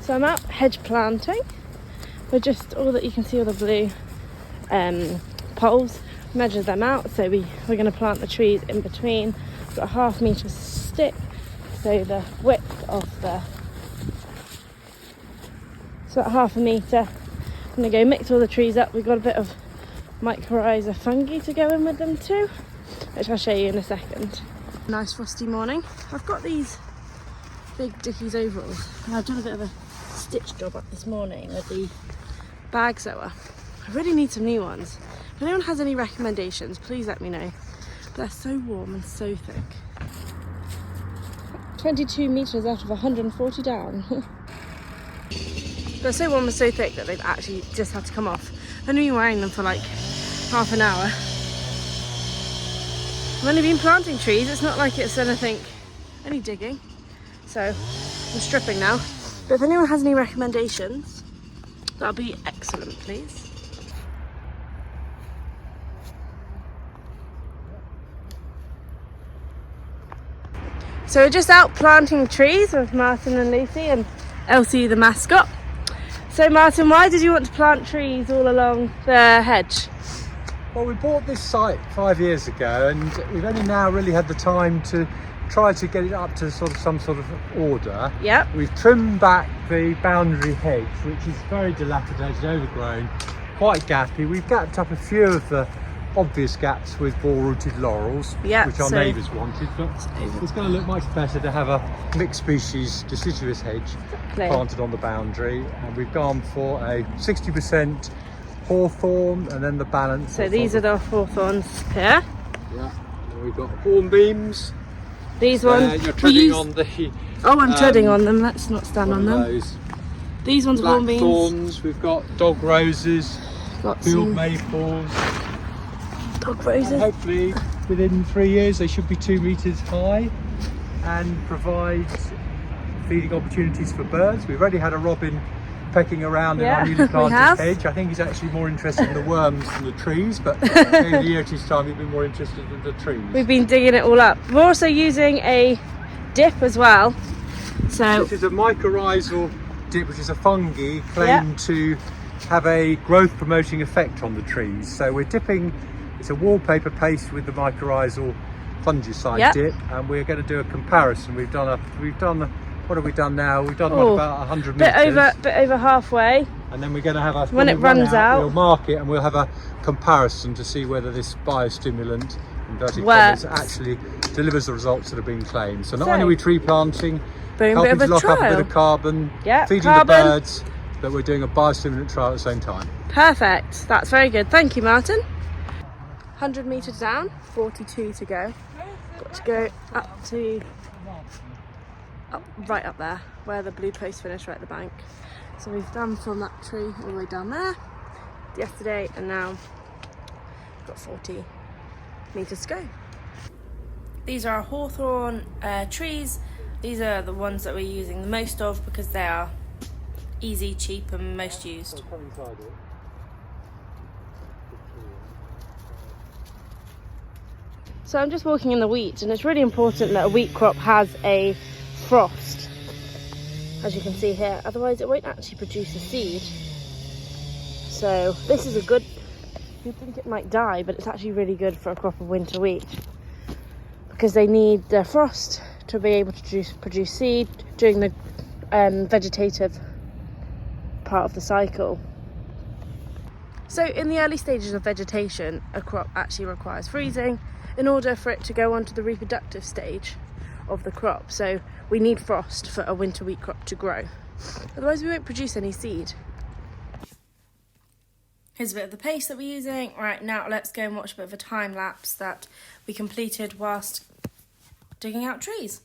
So I'm out hedge planting. We're just all that you can see, all the blue poles. Measure them out. So we're going to plant the trees in between. We've got a ½ metre stick. So the width of so at ½ metre. I'm going to go mix all the trees up. We've got a bit of mycorrhiza fungi to go in with them too, which I'll show you in a second. Nice frosty morning. I've got these big Dickies overalls and I've done a bit of a stitch job up this morning with the bag sewer. I really need some new ones. If anyone has any recommendations, please let me know. But they're so warm and so thick. 22 metres out of 140 down. They're so warm and so thick that they've actually just had to come off. I've only been wearing them for like half an hour. I've only been planting trees. It's not like it's any digging. So I'm stripping now. But if anyone has any recommendations, that'll be excellent, please. So we're just out planting trees with Martin and Lucy and Elsie the mascot. So Martin, why did you want to plant trees all along the hedge? Well, we bought this site 5 years ago and we've only now really had the time to try to get it up to some sort of order. Yep. We've trimmed back the boundary hedge, which is very dilapidated, overgrown, quite gappy. We've gapped up a few of the obvious gaps with ball-rooted laurels, which our neighbours wanted, but it's going to look much better to have a mixed species deciduous hedge planted on the boundary, and we've gone for a 60% hawthorn and then the balance. So these are the hawthorns here. Yeah, and we've got hornbeams. These ones you're treading on the I'm treading on them. Let's not stand on them. Those. These ones are hornbeams. Thorns. We've got dog roses, field maples. Dog roses. And hopefully within 3 years they should be 2 metres high and provide feeding opportunities for birds. We've already had a robin pecking around in our newly planted hedge. I think he's actually more interested in the worms than the trees, but maybe a year or two's time he'll be more interested in the trees. We've been digging it all up. We're also using a dip as well. So this is a mycorrhizal dip, which is a fungi claimed to have a growth promoting effect on the trees. So we're dipping. It's a wallpaper paste with the mycorrhizal fungicide dip, and we're going to do a comparison. We've done what have we done now? We've done about 100 metres. Bit over halfway. And then we're going to have when it runs out, we'll mark it and we'll have a comparison to see whether this biostimulant inverted commas actually delivers the results that have been claimed. So not only are we tree planting, helping to lock up a bit of carbon, feeding the birds, but we're doing a biostimulant trial at the same time. Perfect. That's very good. Thank you, Martin. 100 metres down, 42 to go. Got to go right up there where the blue posts finish, right at the bank. So we've done from that tree all the way down there yesterday, and now we've got 40 metres to go. These are our hawthorn trees. These are the ones that we're using the most of because they are easy, cheap and most used. So I'm just walking in the wheat, and it's really important that a wheat crop has a frost, as you can see here, otherwise it won't actually produce a seed. So this is you'd think it might die, but it's actually really good for a crop of winter wheat because they need the frost to be able to produce seed during the vegetative part of the cycle. So in the early stages of vegetation, a crop actually requires freezing in order for it to go on to the reproductive stage of the crop. So we need frost for a winter wheat crop to grow. Otherwise we won't produce any seed. Here's a bit of the paste that we're using. Right, now let's go and watch a bit of a time lapse that we completed whilst digging out trees.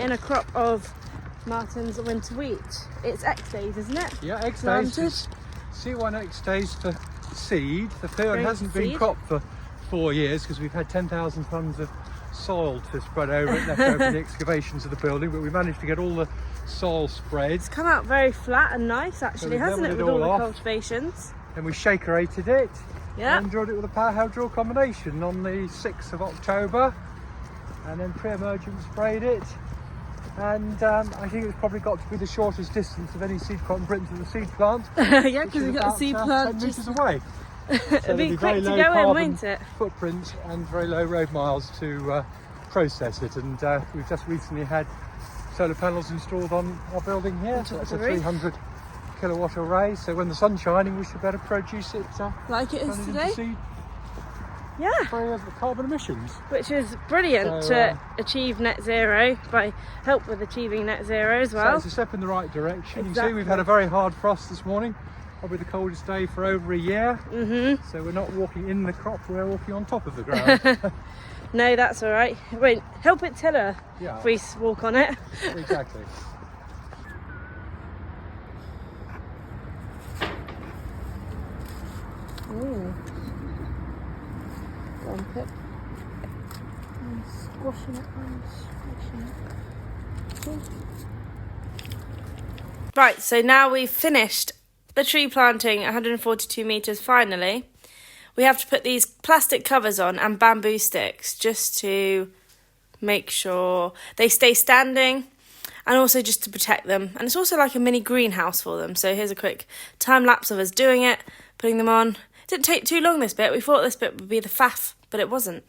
in a crop of Martin's winter wheat. It's X days, isn't it? Yeah, X Planted. days. C1 X days for seed. The field Great hasn't been seed. cropped for 4 years because we've had 10,000 tonnes of soil to spread over it, left over the excavations of the building, but we managed to get all the soil spread. It's come out very flat and nice, actually, we've hasn't it, leveled with it all the all off. cultivations? And we shakerated it Yeah. and drilled it with a power how drill combination on the 6th of October, and then pre-emergent sprayed it. And I think it's probably got to be the shortest distance of any seed crop in Britain to the seed plant. Yeah, because we've got a seed plant 10 just... metres away. It'll be very quick to low go in, carbon won't it? footprint and very low road miles to process it. And we've just recently had solar panels installed on our building here. So top it's of a the roof. 300 kilowatt array. So when the sun's shining, we should be able to produce it. Like it is turn it into today. seed Yeah, free of carbon emissions. which is brilliant So, to achieve net zero, help with achieving net zero as So well. it's a step in the right direction. You Exactly. can see we've had a very hard frost this morning. Probably the coldest day for over a year. So we're not walking in the crop, we're walking on top of the ground. No, that's all right. It won't help it tiller Yeah. if we walk on it. Exactly. Ooh. One pip. And squashing it and squashing it. Right, so now we've finished the tree planting 142 metres finally. We have to put these plastic covers on and bamboo sticks just to make sure they stay standing and also just to protect them. And it's also like a mini greenhouse for them. So here's a quick time lapse of us doing it, putting them on. It didn't take too long, this bit. We thought this bit would be the faff, but it wasn't.